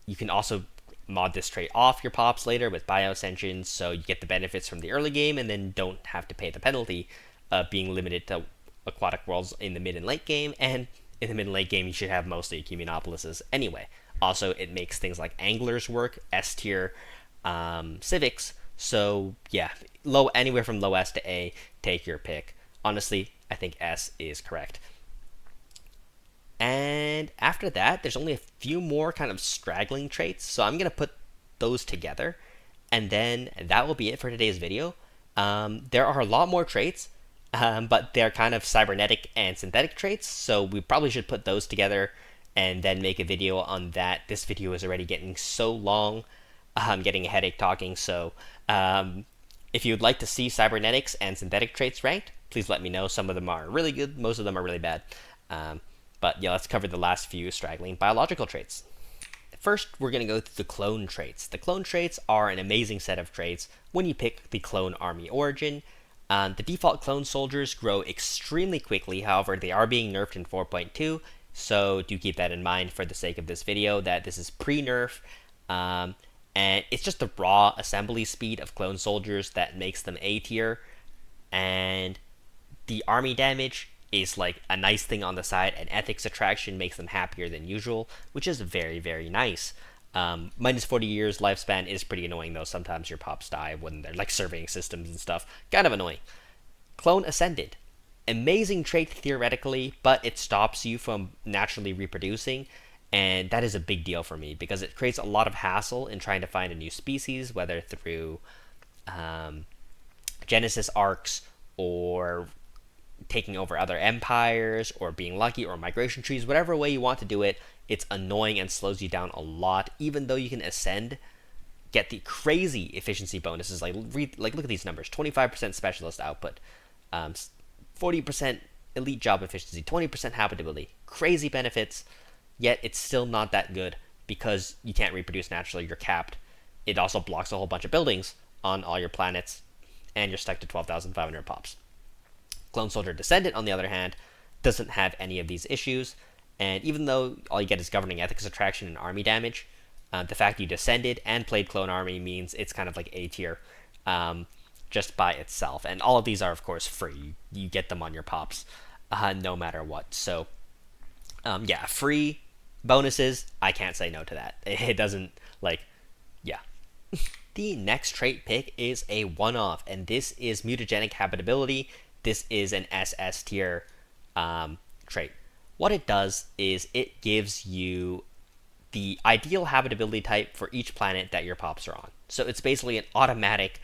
you can also mod this trait off your pops later with bio-ascensions, so you get the benefits from the early game and then don't have to pay the penalty of being limited to aquatic worlds in the mid and late game, and in the mid and late game you should have mostly Cumulonimbus anyway. Also, it makes things like anglers work, S tier, civics, so yeah, anywhere from low S to A, take your pick. Honestly, I think S is correct. And after that, there's only a few more kind of straggling traits, so I'm going to put those together, and then that will be it for today's video. There are a lot more traits, but they're kind of cybernetic and synthetic traits, so we probably should put those together and then make a video on that. This video is already getting so long. I'm getting a headache talking, so If you would like to see cybernetics and synthetic traits ranked, please let me know. Some of them are really good, most of them are really bad. But yeah, let's cover the last few straggling biological traits. First, we're going to go through the clone traits. The clone traits are an amazing set of traits when you pick the clone army origin. The default clone soldiers grow extremely quickly, however, they are being nerfed in 4.2, so do keep that in mind for the sake of this video, that this is pre-nerf, and it's just the raw assembly speed of clone soldiers that makes them A tier, and the army damage is like a nice thing on the side, and ethics attraction makes them happier than usual, which is very, very nice. Minus 40 years lifespan is pretty annoying though. Sometimes your pops die when they're like surveying systems and stuff. Kind of annoying. Clone Ascended. Amazing trait theoretically, but it stops you from naturally reproducing, and that is a big deal for me because it creates a lot of hassle in trying to find a new species, whether through Genesis arcs or taking over other empires or being lucky or migration trees. Whatever way you want to do it, it's annoying and slows you down a lot, even though you can ascend, get the crazy efficiency bonuses. Like look at these numbers: 25% specialist output, 40% elite job efficiency, 20% habitability. Crazy benefits, yet it's still not that good because you can't reproduce naturally. You're capped. It also blocks a whole bunch of buildings on all your planets, and you're stuck to 12,500 pops. Clone Soldier Descendant, on the other hand, doesn't have any of these issues, and even though all you get is Governing Ethics Attraction and Army damage, the fact you descended and played Clone Army means it's kind of like A tier just by itself. And all of these are, of course, free. You get them on your pops no matter what. So, yeah, free bonuses, I can't say no to that. It doesn't, yeah. The next trait pick is a one-off, and this is Mutagenic Habitability. This is an SS tier trait. What it does is it gives you the ideal habitability type for each planet that your pops are on. So it's basically an automatic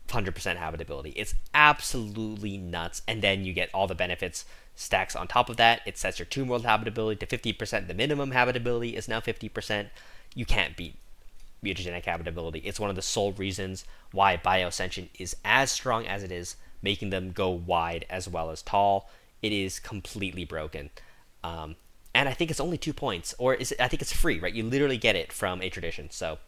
100% habitability. It's absolutely nuts. And then you get all the benefits stacks on top of that. It sets your tomb world habitability to 50%. The minimum habitability is now 50%. You can't beat mutagenic habitability. It's one of the sole reasons why Ascension is as strong as it is, making them go wide as well as tall. It is completely broken. And I think it's only 2 points, or I think it's free, right? You literally get it from a tradition. So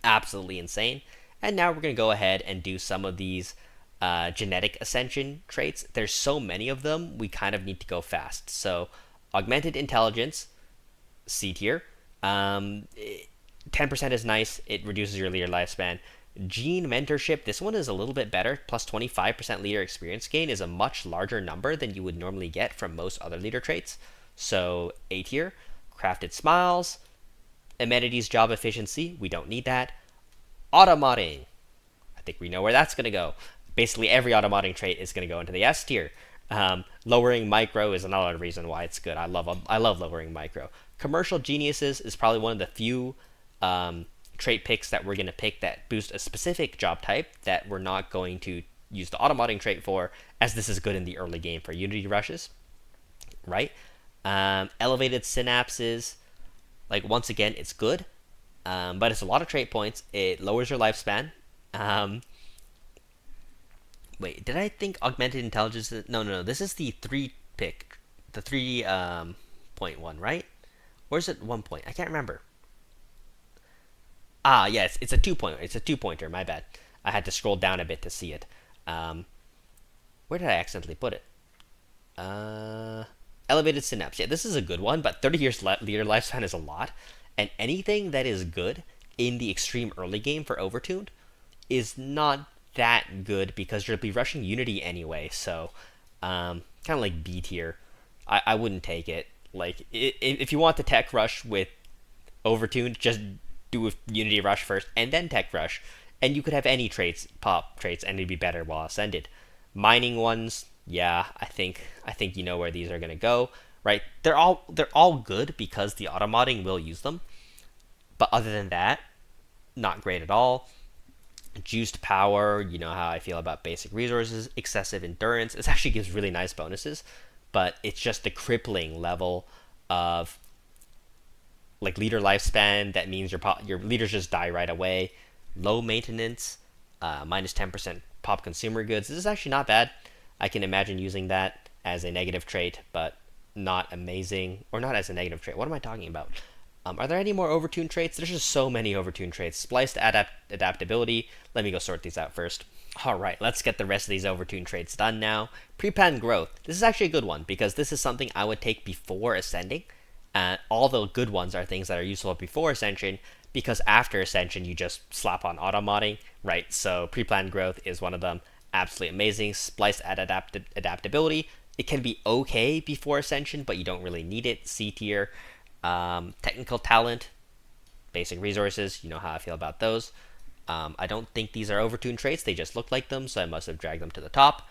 absolutely insane. And now we're going to go ahead and do some of these genetic ascension traits. There's so many of them, we kind of need to go fast. So augmented intelligence, C tier. 10% is nice. It reduces your leader lifespan. Gene mentorship, this one is a little bit better. Plus 25% leader experience gain is a much larger number than you would normally get from most other leader traits. So A tier. Crafted smiles. Amenities job efficiency, we don't need that. Automodding, I think we know where that's going to go. Basically every automodding trait is going to go into the S tier. Lowering micro is another reason why it's good. I love lowering micro. Commercial geniuses is probably one of the few trait picks that we're going to pick that boost a specific job type that we're not going to use the automodding trait for, as this is good in the early game for Unity rushes, right? Elevated synapses, like once again, it's good, but it's a lot of trait points. It lowers your lifespan. Wait, did I think augmented intelligence? No. This is the 3 pick, the 3.1, right? Or is it 1 point? I can't remember. Ah, yes, it's a 2-pointer. It's a 2-pointer. My bad. I had to scroll down a bit to see it. Where did I accidentally put it? Elevated synapse. Yeah, this is a good one, but 30 years leader lifespan is a lot. And anything that is good in the extreme early game for Overtuned is not that good because you'll be rushing Unity anyway. So, kind of like B tier. I wouldn't take it. Like, if you want the tech rush with Overtuned, just do a Unity rush first and then tech rush. And you could have any pop traits, and it'd be better while ascended. Mining ones, yeah, I think you know where these are gonna go, right? They're all good because the automodding will use them, but other than that, not great at all. Juiced power, you know how I feel about basic resources. Excessive endurance, it actually gives really nice bonuses, but it's just the crippling level of like leader lifespan that means your leaders just die right away. Low maintenance. minus 10% pop consumer goods. This is actually not bad. I can imagine using that as a negative trait, but not amazing, or not as a negative trait. What am I talking about? Are there any more overtuned traits? There's just so many overtuned traits. Spliced adaptability. Let me go sort these out first. Alright, let's get the rest of these overtuned traits done now. Pre-planned growth. This is actually a good one, because this is something I would take before ascending. All the good ones are things that are useful before ascension, because after ascension you just slap on automodding, right? So pre-planned growth is one of them. Absolutely amazing. Spliced adaptability. It can be okay before ascension, but you don't really need it. C tier. Technical talent, basic resources, you know how I feel about those. I don't think these are overtuned traits, they just look like them, so I must have dragged them to the top.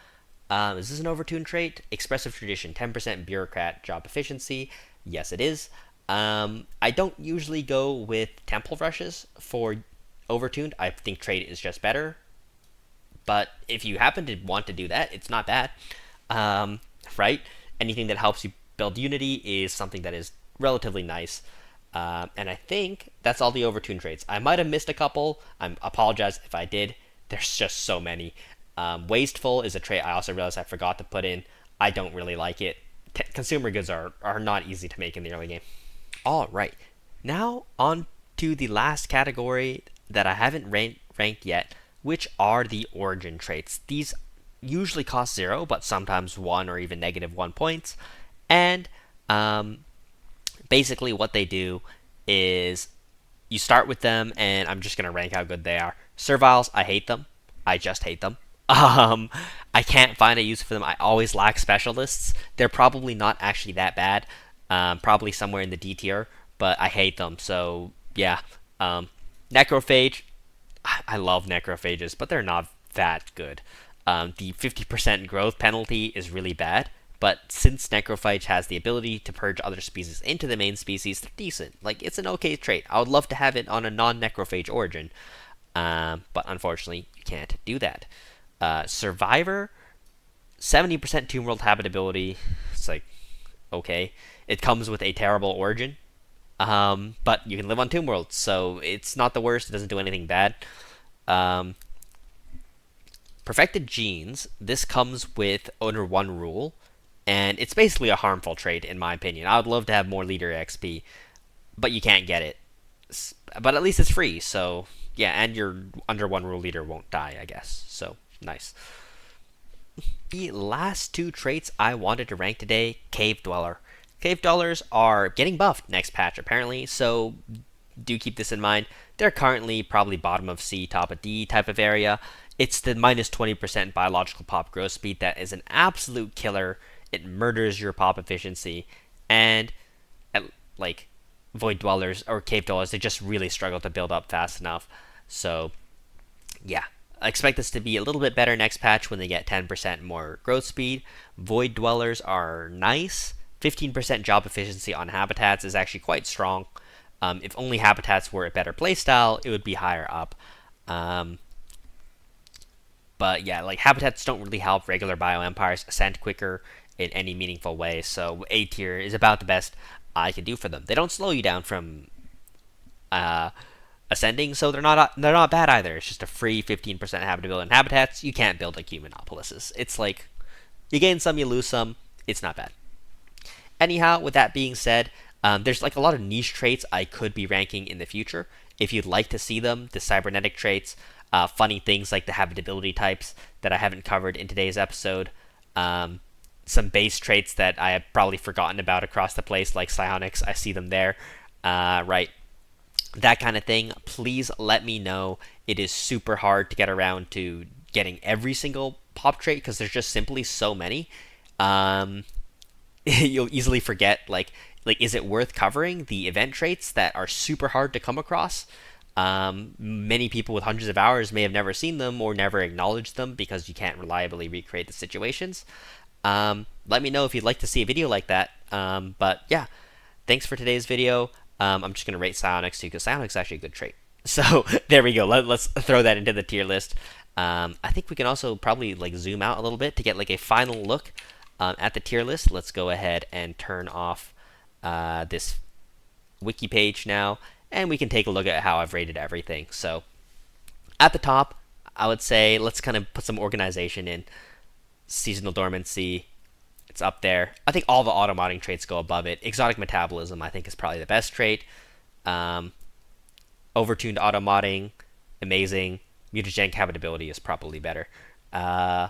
Is this an overtuned trait? Expressive tradition, 10% bureaucrat job efficiency. Yes, it is. I don't usually go with temple rushes for overtuned. I think trait is just better. But if you happen to want to do that, it's not bad. Right? Anything that helps you build unity is something that is relatively nice. And I think that's all the overtuned traits. I might have missed a couple. I apologize if I did. There's just so many. Wasteful is a trait I also realized I forgot to put in. I don't really like it. Consumer goods are not easy to make in the early game. Alright, now on to the last category that I haven't ranked yet, which are the origin traits. These usually cost 0, but sometimes 1 or even -1 points. And basically what they do is you start with them, and I'm just going to rank how good they are. Serviles, I hate them. I just hate them. I can't find a use for them. I always lack specialists. They're probably not actually that bad. Probably somewhere in the D tier, but I hate them. So, yeah. Necrophage, I love necrophages, but they're not that good. The 50% growth penalty is really bad. But since Necrophage has the ability to purge other species into the main species, they're decent. Like, it's an okay trait. I would love to have it on a non-Necrophage origin. But unfortunately, you can't do that. Survivor, 70% Tomb World habitability. It's like, okay. It comes with a terrible origin. But you can live on Tomb World, so it's not the worst. It doesn't do anything bad. Perfected Genes, this comes with under one rule. And it's basically a harmful trait, in my opinion. I would love to have more leader XP, but you can't get it. But at least it's free, so yeah, and your under one rule leader won't die, I guess. So, nice. The last two traits I wanted to rank today, Cave Dweller. Cave Dwellers are getting buffed next patch, apparently, so do keep this in mind. They're currently probably bottom of C, top of D type of area. It's the minus 20% biological pop growth speed that is an absolute killer. It murders your pop efficiency, and like Void Dwellers or Cave Dwellers, they just really struggle to build up fast enough. So, yeah, I expect this to be a little bit better next patch when they get 10% more growth speed. Void Dwellers are nice. 15% job efficiency on habitats is actually quite strong. If only habitats were a better playstyle, it would be higher up. But yeah, like habitats don't really help regular bioempires ascend quicker in any meaningful way, so A tier is about the best I can do for them. They don't slow you down from ascending, so they're not bad either. It's just a free 15% habitability in habitats. You can't build like Humanopolises. It's like you gain some, you lose some. It's not bad. Anyhow, with that being said, there's like a lot of niche traits I could be ranking in the future. If you'd like to see them, the cybernetic traits, funny things like the habitability types that I haven't covered in today's episode. Some base traits that I have probably forgotten about across the place, like psionics. I see them there, right? That kind of thing. Please let me know. It is super hard to get around to getting every single pop trait because there's just simply so many. You'll easily forget, like, is it worth covering the event traits that are super hard to come across? Many people with hundreds of hours may have never seen them or never acknowledged them because you can't reliably recreate the situations. Let me know if you'd like to see a video like that. But yeah, thanks for today's video. I'm just going to rate Psionics too, because Psionics is actually a good trait. So there we go. Let's throw that into the tier list. I think we can also probably like zoom out a little bit to get like a final look at the tier list. Let's go ahead and turn off this wiki page now, and we can take a look at how I've rated everything. So at the top, I would say let's kind of put some organization in. Seasonal dormancy, it's up there. I think all the automodding traits go above it. Exotic metabolism, I think, is probably the best trait. Um, Overtuned automodding, amazing. Mutagenic habitability is probably better. Uh,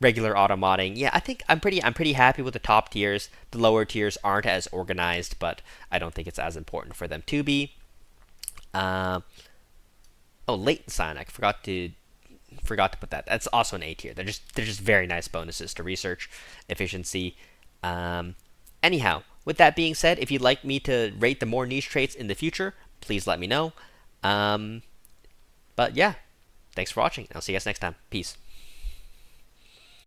Regular automodding, yeah, I think I'm pretty happy with the top tiers. The lower tiers aren't as organized, but I don't think it's as important for them to be. Uh, oh, latent Psionic, forgot to put that. That's also an A tier. They're just very nice bonuses to research efficiency. Um, Anyhow, with that being said, if you'd like me to rate the more niche traits in the future, please let me know. Um, but yeah, thanks for watching. I'll see you guys next time. Peace.